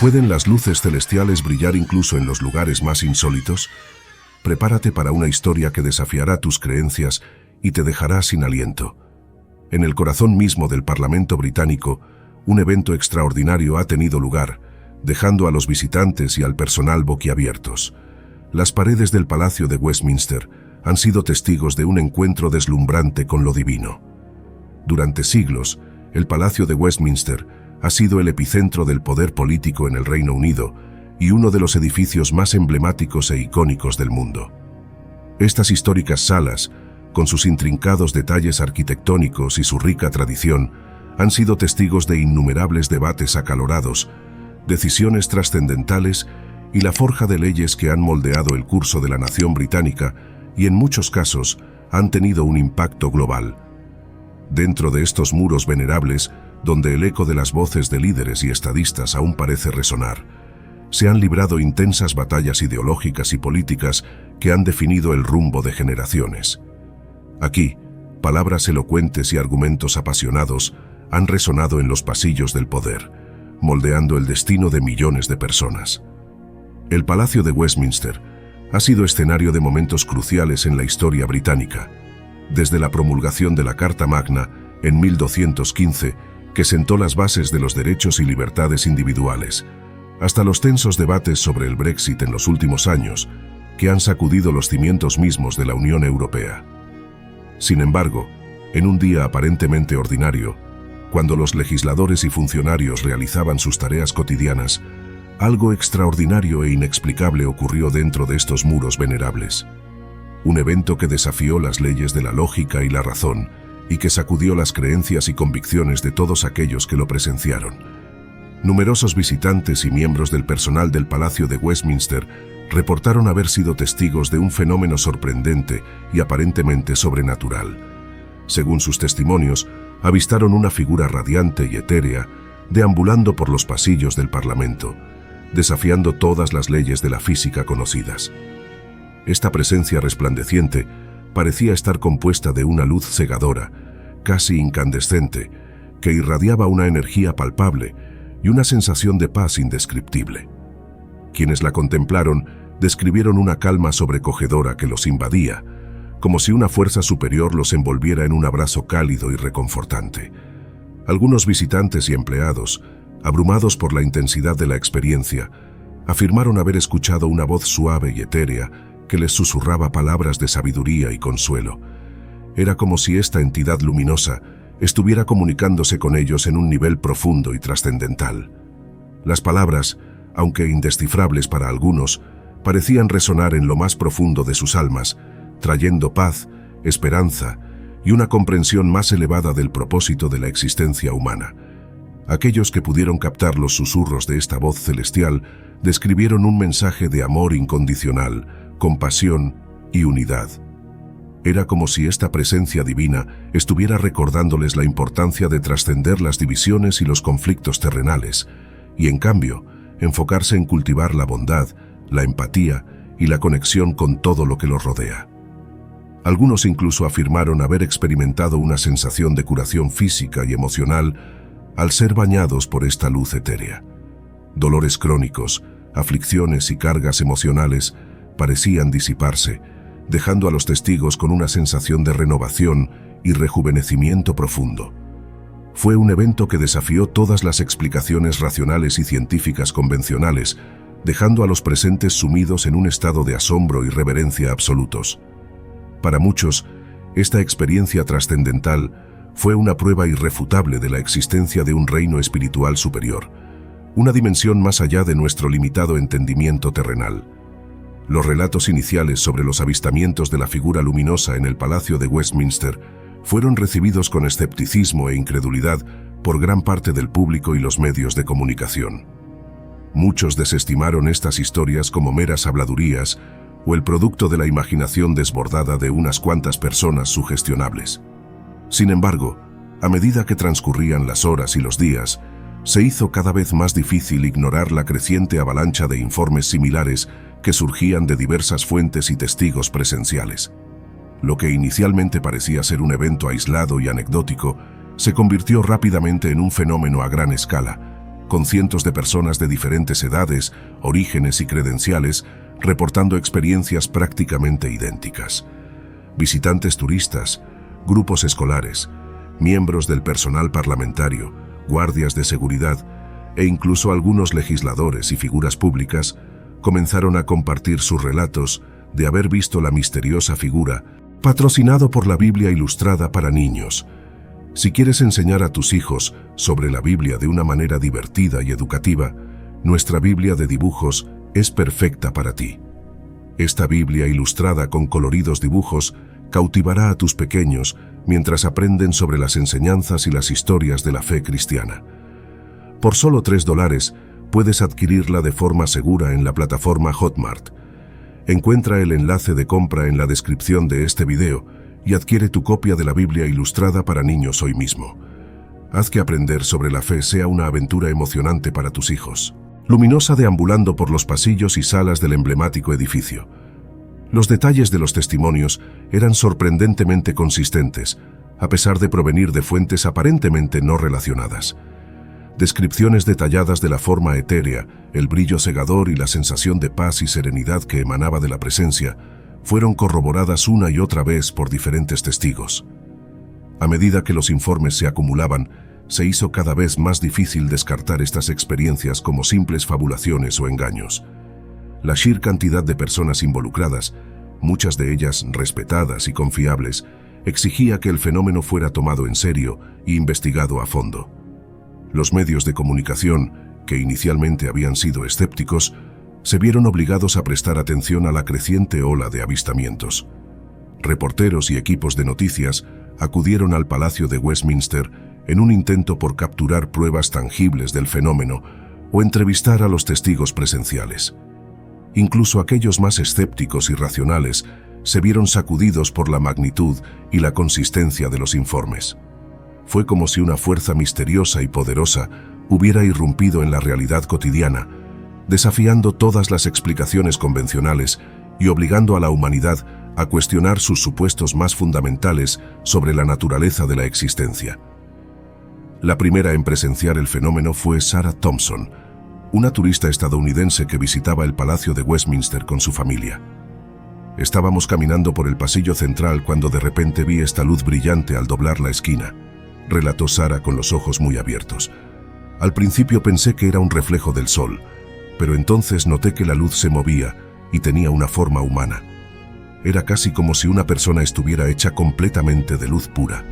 ¿Pueden las luces celestiales brillar incluso en los lugares más insólitos? Prepárate para una historia que desafiará tus creencias y te dejará sin aliento. En el corazón mismo del Parlamento británico, un evento extraordinario ha tenido lugar, dejando a los visitantes y al personal boquiabiertos. Las paredes del Palacio de Westminster han sido testigos de un encuentro deslumbrante con lo divino. Durante siglos, el Palacio de Westminster ha sido el epicentro del poder político en el Reino Unido y uno de los edificios más emblemáticos e icónicos del mundo. Estas históricas salas, con sus intrincados detalles arquitectónicos y su rica tradición, han sido testigos de innumerables debates acalorados, decisiones trascendentales y la forja de leyes que han moldeado el curso de la nación británica y en muchos casos han tenido un impacto global. Dentro de estos muros venerables, donde el eco de las voces de líderes y estadistas aún parece resonar, se han librado intensas batallas ideológicas y políticas que han definido el rumbo de generaciones. Aquí, palabras elocuentes y argumentos apasionados han resonado en los pasillos del poder, moldeando el destino de millones de personas. El Palacio de Westminster ha sido escenario de momentos cruciales en la historia británica, desde la promulgación de la Carta Magna en 1215, que sentó las bases de los derechos y libertades individuales, hasta los tensos debates sobre el Brexit en los últimos años, que han sacudido los cimientos mismos de la Unión Europea. Sin embargo, en un día aparentemente ordinario, cuando los legisladores y funcionarios realizaban sus tareas cotidianas, algo extraordinario e inexplicable ocurrió dentro de estos muros venerables. Un evento que desafió las leyes de la lógica y la razón, y que sacudió las creencias y convicciones de todos aquellos que lo presenciaron. Numerosos visitantes y miembros del personal del Palacio de Westminster reportaron haber sido testigos de un fenómeno sorprendente y aparentemente sobrenatural. Según sus testimonios, avistaron una figura radiante y etérea deambulando por los pasillos del Parlamento, desafiando todas las leyes de la física conocidas. Esta presencia resplandeciente parecía estar compuesta de una luz cegadora, casi incandescente, que irradiaba una energía palpable y una sensación de paz indescriptible. Quienes la contemplaron describieron una calma sobrecogedora que los invadía, como si una fuerza superior los envolviera en un abrazo cálido y reconfortante. Algunos visitantes y empleados, abrumados por la intensidad de la experiencia, afirmaron haber escuchado una voz suave y etérea que les susurraba palabras de sabiduría y consuelo. Era como si esta entidad luminosa estuviera comunicándose con ellos en un nivel profundo y trascendental. Las palabras, aunque indescifrables para algunos, parecían resonar en lo más profundo de sus almas, trayendo paz, esperanza y una comprensión más elevada del propósito de la existencia humana. Aquellos que pudieron captar los susurros de esta voz celestial describieron un mensaje de amor incondicional, compasión y unidad. Era como si esta presencia divina estuviera recordándoles la importancia de trascender las divisiones y los conflictos terrenales, y en cambio, enfocarse en cultivar la bondad, la empatía y la conexión con todo lo que los rodea. Algunos incluso afirmaron haber experimentado una sensación de curación física y emocional al ser bañados por esta luz etérea. Dolores crónicos, aflicciones y cargas emocionales parecían disiparse, dejando a los testigos con una sensación de renovación y rejuvenecimiento profundo. Fue un evento que desafió todas las explicaciones racionales y científicas convencionales, dejando a los presentes sumidos en un estado de asombro y reverencia absolutos. Para muchos, esta experiencia trascendental fue una prueba irrefutable de la existencia de un reino espiritual superior, una dimensión más allá de nuestro limitado entendimiento terrenal. Los relatos iniciales sobre los avistamientos de la figura luminosa en el Palacio de Westminster fueron recibidos con escepticismo e incredulidad por gran parte del público y los medios de comunicación. Muchos desestimaron estas historias como meras habladurías o el producto de la imaginación desbordada de unas cuantas personas sugestionables. Sin embargo, a medida que transcurrían las horas y los días, se hizo cada vez más difícil ignorar la creciente avalancha de informes similares que surgían de diversas fuentes y testigos presenciales. Lo que inicialmente parecía ser un evento aislado y anecdótico, se convirtió rápidamente en un fenómeno a gran escala, con cientos de personas de diferentes edades, orígenes y credenciales, reportando experiencias prácticamente idénticas. Visitantes turistas, grupos escolares, miembros del personal parlamentario, guardias de seguridad e incluso algunos legisladores y figuras públicas comenzaron a compartir sus relatos de haber visto la misteriosa figura, patrocinado por la Biblia Ilustrada para niños. Si quieres enseñar a tus hijos sobre la Biblia de una manera divertida y educativa, nuestra Biblia de dibujos es perfecta para ti. Esta Biblia ilustrada con coloridos dibujos cautivará a tus pequeños mientras aprenden sobre las enseñanzas y las historias de la fe cristiana. Por solo $3 puedes adquirirla de forma segura en la plataforma Hotmart. Encuentra el enlace de compra en la descripción de este video y adquiere tu copia de la Biblia Ilustrada para niños hoy mismo. Haz que aprender sobre la fe sea una aventura emocionante para tus hijos. Luminosa deambulando por los pasillos y salas del emblemático edificio. Los detalles de los testimonios eran sorprendentemente consistentes, a pesar de provenir de fuentes aparentemente no relacionadas. Descripciones detalladas de la forma etérea, el brillo cegador y la sensación de paz y serenidad que emanaba de la presencia fueron corroboradas una y otra vez por diferentes testigos. A medida que los informes se acumulaban, se hizo cada vez más difícil descartar estas experiencias como simples fabulaciones o engaños. La sheer cantidad de personas involucradas, muchas de ellas respetadas y confiables, exigía que el fenómeno fuera tomado en serio e investigado a fondo. Los medios de comunicación, que inicialmente habían sido escépticos, se vieron obligados a prestar atención a la creciente ola de avistamientos. Reporteros y equipos de noticias acudieron al Palacio de Westminster en un intento por capturar pruebas tangibles del fenómeno o entrevistar a los testigos presenciales. Incluso aquellos más escépticos y racionales se vieron sacudidos por la magnitud y la consistencia de los informes. Fue como si una fuerza misteriosa y poderosa hubiera irrumpido en la realidad cotidiana, desafiando todas las explicaciones convencionales y obligando a la humanidad a cuestionar sus supuestos más fundamentales sobre la naturaleza de la existencia. La primera en presenciar el fenómeno fue Sarah Thompson, una turista estadounidense que visitaba el Palacio de Westminster con su familia. Estábamos caminando por el pasillo central cuando de repente vi esta luz brillante al doblar la esquina, relató Sarah con los ojos muy abiertos. Al principio pensé que era un reflejo del sol, pero entonces noté que la luz se movía y tenía una forma humana. Era casi como si una persona estuviera hecha completamente de luz pura.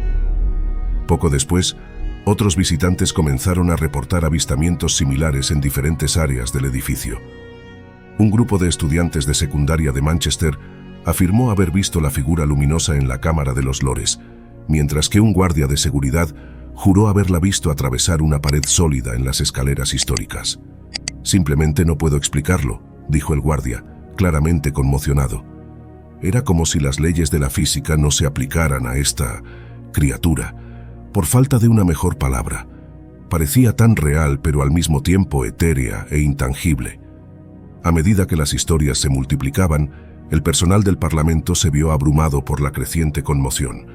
Poco después, otros visitantes comenzaron a reportar avistamientos similares en diferentes áreas del edificio. Un grupo de estudiantes de secundaria de Manchester afirmó haber visto la figura luminosa en la Cámara de los Lores, mientras que un guardia de seguridad juró haberla visto atravesar una pared sólida en las escaleras históricas. «Simplemente no puedo explicarlo», dijo el guardia, claramente conmocionado. Era como si las leyes de la física no se aplicaran a esta criatura, por falta de una mejor palabra. Parecía tan real, pero al mismo tiempo etérea e intangible. A medida que las historias se multiplicaban, el personal del Parlamento se vio abrumado por la creciente conmoción.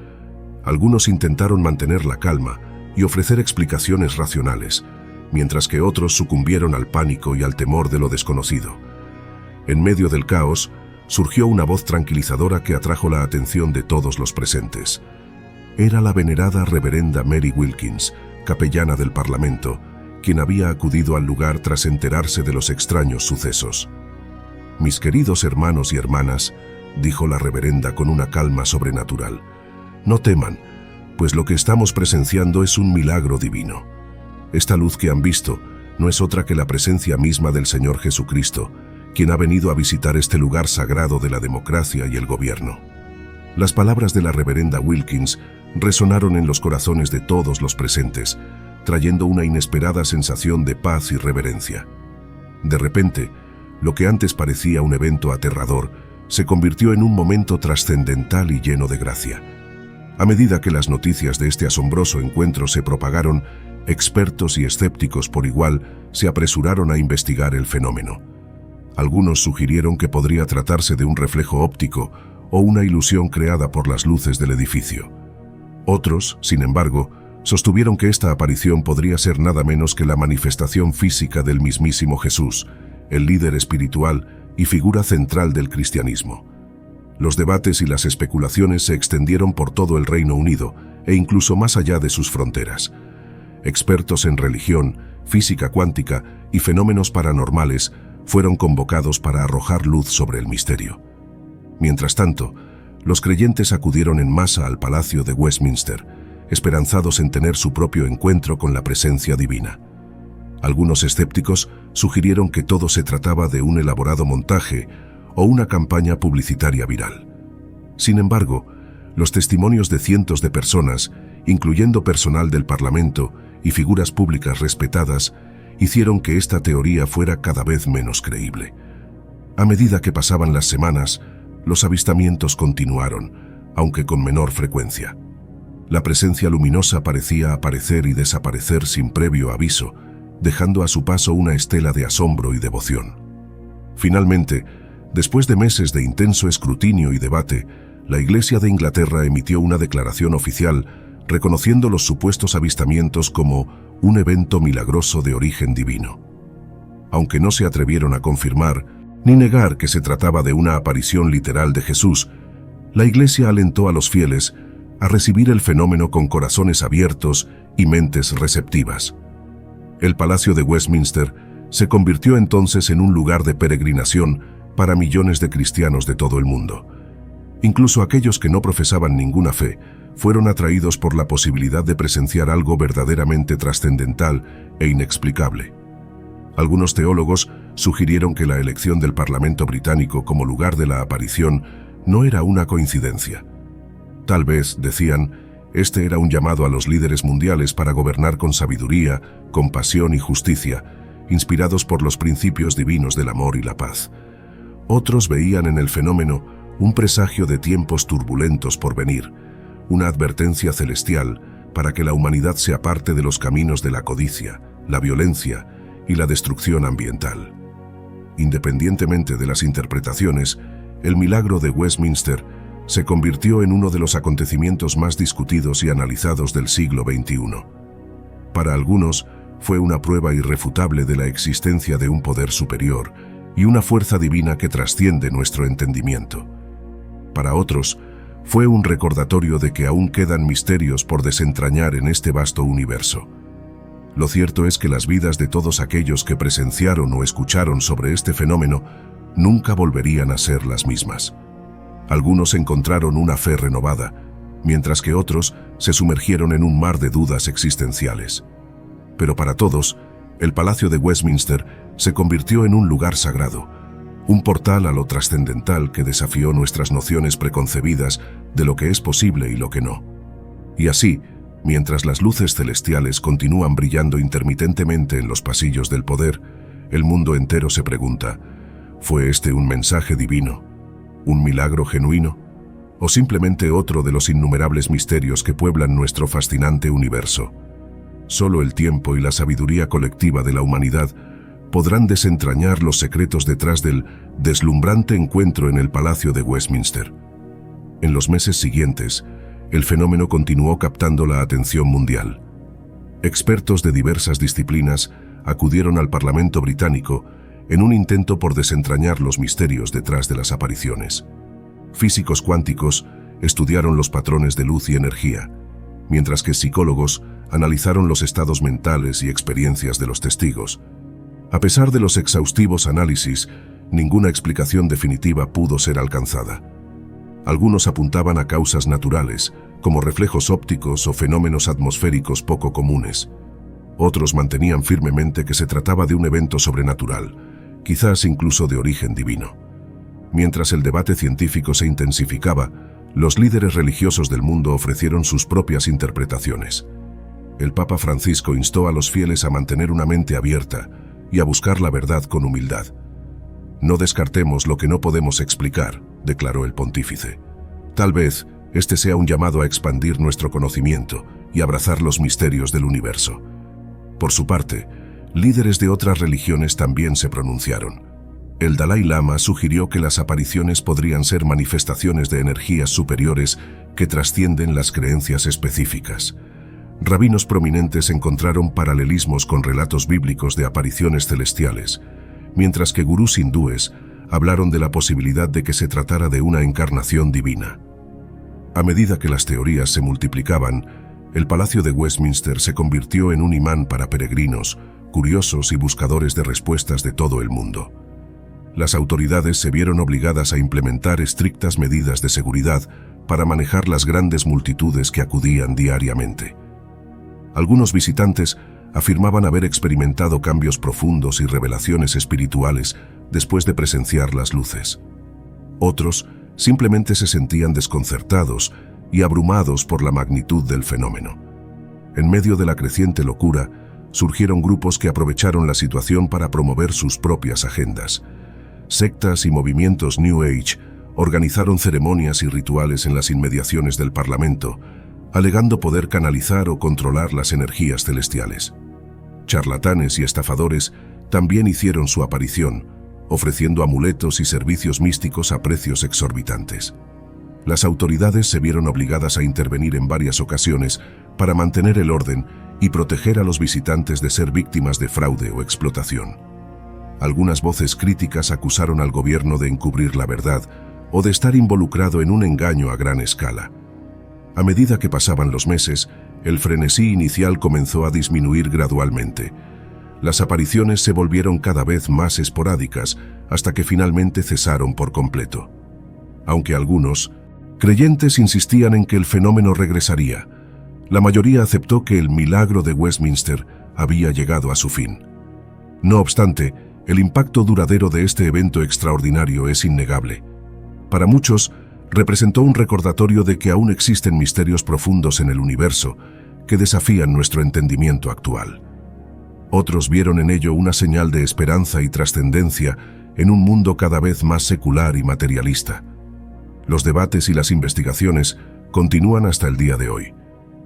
Algunos intentaron mantener la calma y ofrecer explicaciones racionales, mientras que otros sucumbieron al pánico y al temor de lo desconocido. En medio del caos, surgió una voz tranquilizadora que atrajo la atención de todos los presentes. Era la venerada reverenda Mary Wilkins, capellana del Parlamento, quien había acudido al lugar tras enterarse de los extraños sucesos. «Mis queridos hermanos y hermanas», dijo la reverenda con una calma sobrenatural, «no teman, pues lo que estamos presenciando es un milagro divino. Esta luz que han visto no es otra que la presencia misma del Señor Jesucristo, quien ha venido a visitar este lugar sagrado de la democracia y el gobierno». Las palabras de la reverenda Wilkins resonaron en los corazones de todos los presentes, trayendo una inesperada sensación de paz y reverencia. De repente, lo que antes parecía un evento aterrador se convirtió en un momento trascendental y lleno de gracia. A medida que las noticias de este asombroso encuentro se propagaron, expertos y escépticos por igual se apresuraron a investigar el fenómeno. Algunos sugirieron que podría tratarse de un reflejo óptico o una ilusión creada por las luces del edificio. Otros, sin embargo, Sostuvieron que esta aparición podría ser nada menos que la manifestación física del mismísimo Jesús, el líder espiritual y figura central del cristianismo. Los debates y las especulaciones se extendieron por todo el Reino Unido e incluso más allá de sus fronteras. Expertos en religión, física cuántica y fenómenos paranormales fueron convocados para arrojar luz sobre el misterio. Mientras tanto, los creyentes acudieron en masa al Palacio de Westminster, esperanzados en tener su propio encuentro con la presencia divina. Algunos escépticos sugirieron que todo se trataba de un elaborado montaje o una campaña publicitaria viral. Sin embargo, los testimonios de cientos de personas, incluyendo personal del Parlamento y figuras públicas respetadas, hicieron que esta teoría fuera cada vez menos creíble. A medida que pasaban las semanas, los avistamientos continuaron, aunque con menor frecuencia. La presencia luminosa parecía aparecer y desaparecer sin previo aviso, dejando a su paso una estela de asombro y devoción. Finalmente, después de meses de intenso escrutinio y debate, la Iglesia de Inglaterra emitió una declaración oficial reconociendo los supuestos avistamientos como un evento milagroso de origen divino. Aunque no se atrevieron a confirmar ni negar que se trataba de una aparición literal de Jesús, la Iglesia alentó a los fieles a recibir el fenómeno con corazones abiertos y mentes receptivas. El Palacio de Westminster se convirtió entonces en un lugar de peregrinación para millones de cristianos de todo el mundo. Incluso aquellos que no profesaban ninguna fe fueron atraídos por la posibilidad de presenciar algo verdaderamente trascendental e inexplicable. Algunos teólogos sugirieron que la elección del Parlamento británico como lugar de la aparición no era una coincidencia. Tal vez, decían, este era un llamado a los líderes mundiales para gobernar con sabiduría, compasión y justicia, inspirados por los principios divinos del amor y la paz. Otros veían en el fenómeno un presagio de tiempos turbulentos por venir, una advertencia celestial para que la humanidad se aparte de los caminos de la codicia, la violencia y la destrucción ambiental. Independientemente de las interpretaciones, el milagro de Westminster se convirtió en uno de los acontecimientos más discutidos y analizados del siglo XXI. Para algunos, fue una prueba irrefutable de la existencia de un poder superior y una fuerza divina que trasciende nuestro entendimiento. Para otros, fue un recordatorio de que aún quedan misterios por desentrañar en este vasto universo. Lo cierto es que las vidas de todos aquellos que presenciaron o escucharon sobre este fenómeno nunca volverían a ser las mismas. Algunos encontraron una fe renovada, mientras que otros se sumergieron en un mar de dudas existenciales. Pero para todos, el Palacio de Westminster se convirtió en un lugar sagrado, un portal a lo trascendental que desafió nuestras nociones preconcebidas de lo que es posible y lo que no. Y así, mientras las luces celestiales continúan brillando intermitentemente en los pasillos del poder, el mundo entero se pregunta, ¿fue este un mensaje divino? ¿Un milagro genuino? ¿O simplemente otro de los innumerables misterios que pueblan nuestro fascinante universo? Solo el tiempo y la sabiduría colectiva de la humanidad podrán desentrañar los secretos detrás del deslumbrante encuentro en el Palacio de Westminster. En los meses siguientes, el fenómeno continuó captando la atención mundial. Expertos de diversas disciplinas acudieron al Parlamento británico en un intento por desentrañar los misterios detrás de las apariciones. Físicos cuánticos estudiaron los patrones de luz y energía, mientras que psicólogos analizaron los estados mentales y experiencias de los testigos. A pesar de los exhaustivos análisis, ninguna explicación definitiva pudo ser alcanzada. Algunos apuntaban a causas naturales, como reflejos ópticos o fenómenos atmosféricos poco comunes. Otros mantenían firmemente que se trataba de un evento sobrenatural, quizás incluso de origen divino. Mientras el debate científico se intensificaba, los líderes religiosos del mundo ofrecieron sus propias interpretaciones. El Papa Francisco instó a los fieles a mantener una mente abierta y a buscar la verdad con humildad. No descartemos lo que no podemos explicar, declaró el pontífice. Tal vez este sea un llamado a expandir nuestro conocimiento y abrazar los misterios del universo. Por su parte, líderes de otras religiones también se pronunciaron. El Dalai Lama sugirió que las apariciones podrían ser manifestaciones de energías superiores que trascienden las creencias específicas. Rabinos prominentes encontraron paralelismos con relatos bíblicos de apariciones celestiales, mientras que gurús hindúes hablaron de la posibilidad de que se tratara de una encarnación divina. A medida que las teorías se multiplicaban, el Palacio de Westminster se convirtió en un imán para peregrinos, curiosos y buscadores de respuestas de todo el mundo. Las autoridades se vieron obligadas a implementar estrictas medidas de seguridad para manejar las grandes multitudes que acudían diariamente. Algunos visitantes afirmaban haber experimentado cambios profundos y revelaciones espirituales después de presenciar las luces. Otros simplemente se sentían desconcertados y abrumados por la magnitud del fenómeno. En medio de la creciente locura, surgieron grupos que aprovecharon la situación para promover sus propias agendas. Sectas y movimientos New Age organizaron ceremonias y rituales en las inmediaciones del Parlamento, alegando poder canalizar o controlar las energías celestiales. Charlatanes y estafadores también hicieron su aparición, ofreciendo amuletos y servicios místicos a precios exorbitantes. Las autoridades se vieron obligadas a intervenir en varias ocasiones para mantener el orden y proteger a los visitantes de ser víctimas de fraude o explotación. Algunas voces críticas acusaron al gobierno de encubrir la verdad o de estar involucrado en un engaño a gran escala. A medida que pasaban los meses, el frenesí inicial comenzó a disminuir gradualmente. Las apariciones se volvieron cada vez más esporádicas hasta que finalmente cesaron por completo. Aunque algunos creyentes insistían en que el fenómeno regresaría, la mayoría aceptó que el milagro de Westminster había llegado a su fin. No obstante, el impacto duradero de este evento extraordinario es innegable. Para muchos, representó un recordatorio de que aún existen misterios profundos en el universo que desafían nuestro entendimiento actual. Otros vieron en ello una señal de esperanza y trascendencia en un mundo cada vez más secular y materialista. Los debates y las investigaciones continúan hasta el día de hoy,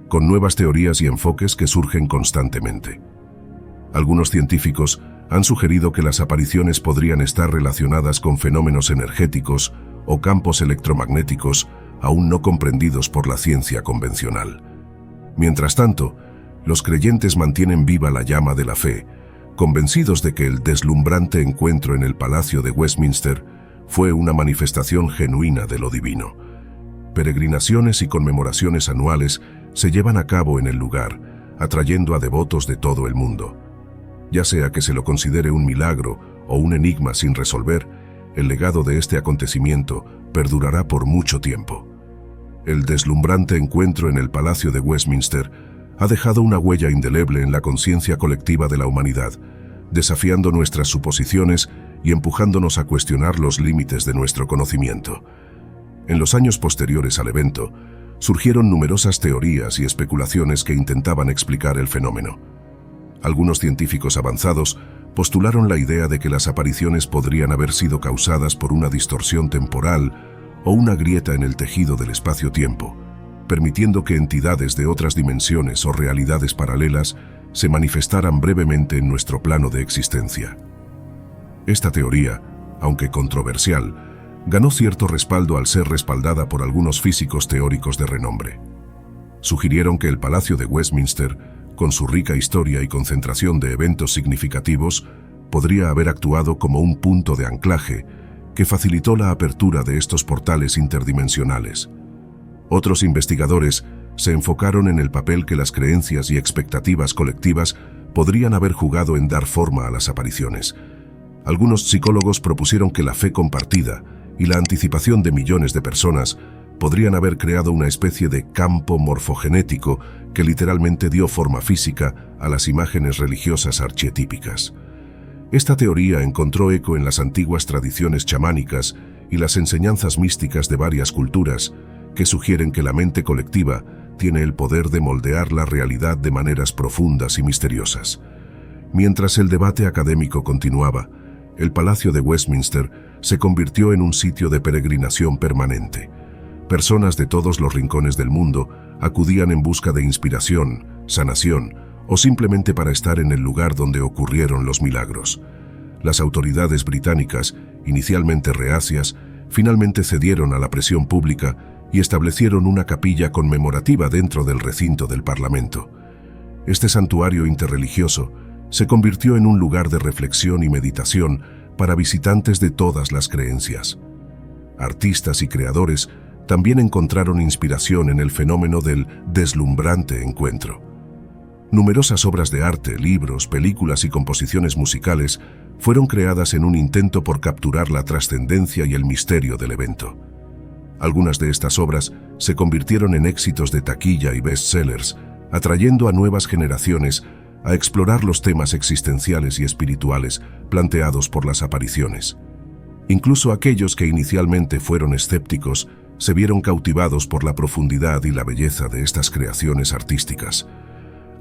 con nuevas teorías y enfoques que surgen constantemente. Algunos científicos han sugerido que las apariciones podrían estar relacionadas con fenómenos energéticos o campos electromagnéticos aún no comprendidos por la ciencia convencional. Mientras tanto, los creyentes mantienen viva la llama de la fe, convencidos de que el deslumbrante encuentro en el Palacio de Westminster fue una manifestación genuina de lo divino. Peregrinaciones y conmemoraciones anuales se llevan a cabo en el lugar, atrayendo a devotos de todo el mundo. Ya sea que se lo considere un milagro o un enigma sin resolver, el legado de este acontecimiento perdurará por mucho tiempo. El deslumbrante encuentro en el Palacio de Westminster ha dejado una huella indeleble en la conciencia colectiva de la humanidad, desafiando nuestras suposiciones y empujándonos a cuestionar los límites de nuestro conocimiento. En los años posteriores al evento, surgieron numerosas teorías y especulaciones que intentaban explicar el fenómeno. Algunos científicos avanzados postularon la idea de que las apariciones podrían haber sido causadas por una distorsión temporal o una grieta en el tejido del espacio-tiempo, permitiendo que entidades de otras dimensiones o realidades paralelas se manifestaran brevemente en nuestro plano de existencia. Esta teoría, aunque controversial, ganó cierto respaldo al ser respaldada por algunos físicos teóricos de renombre. Sugirieron que el Palacio de Westminster, con su rica historia y concentración de eventos significativos, podría haber actuado como un punto de anclaje que facilitó la apertura de estos portales interdimensionales. Otros investigadores se enfocaron en el papel que las creencias y expectativas colectivas podrían haber jugado en dar forma a las apariciones. Algunos psicólogos propusieron que la fe compartida y la anticipación de millones de personas podrían haber creado una especie de campo morfogenético que literalmente dio forma física a las imágenes religiosas archetípicas. Esta teoría encontró eco en las antiguas tradiciones chamánicas y las enseñanzas místicas de varias culturas, que sugieren que la mente colectiva tiene el poder de moldear la realidad de maneras profundas y misteriosas. Mientras el debate académico continuaba, el Palacio de Westminster se convirtió en un sitio de peregrinación permanente. Personas de todos los rincones del mundo acudían en busca de inspiración, sanación o simplemente para estar en el lugar donde ocurrieron los milagros. Las autoridades británicas, inicialmente reacias, finalmente cedieron a la presión pública y establecieron una capilla conmemorativa dentro del recinto del Parlamento. Este santuario interreligioso se convirtió en un lugar de reflexión y meditación para visitantes de todas las creencias. Artistas y creadores también encontraron inspiración en el fenómeno del deslumbrante encuentro. Numerosas obras de arte, libros, películas y composiciones musicales fueron creadas en un intento por capturar la trascendencia y el misterio del evento. Algunas de estas obras se convirtieron en éxitos de taquilla y bestsellers, atrayendo a nuevas generaciones a explorar los temas existenciales y espirituales planteados por las apariciones. Incluso aquellos que inicialmente fueron escépticos se vieron cautivados por la profundidad y la belleza de estas creaciones artísticas.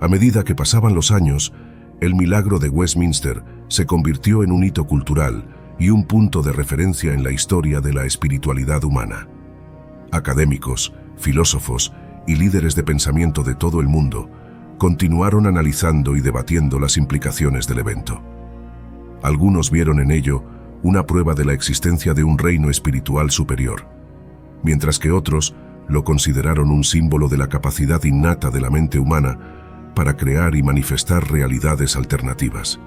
A medida que pasaban los años, el milagro de Westminster se convirtió en un hito cultural y un punto de referencia en la historia de la espiritualidad humana. Académicos, filósofos y líderes de pensamiento de todo el mundo continuaron analizando y debatiendo las implicaciones del evento. Algunos vieron en ello una prueba de la existencia de un reino espiritual superior, mientras que otros lo consideraron un símbolo de la capacidad innata de la mente humana para crear y manifestar realidades alternativas.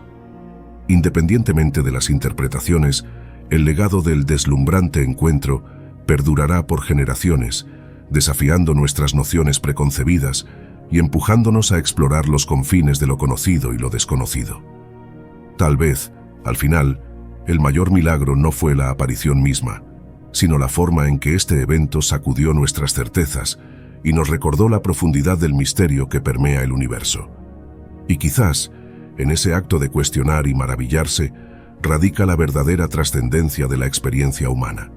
Independientemente de las interpretaciones, el legado del deslumbrante encuentro perdurará por generaciones, desafiando nuestras nociones preconcebidas y empujándonos a explorar los confines de lo conocido y lo desconocido. Tal vez, al final, el mayor milagro no fue la aparición misma, sino la forma en que este evento sacudió nuestras certezas y nos recordó la profundidad del misterio que permea el universo. Y quizás, en ese acto de cuestionar y maravillarse, radica la verdadera trascendencia de la experiencia humana.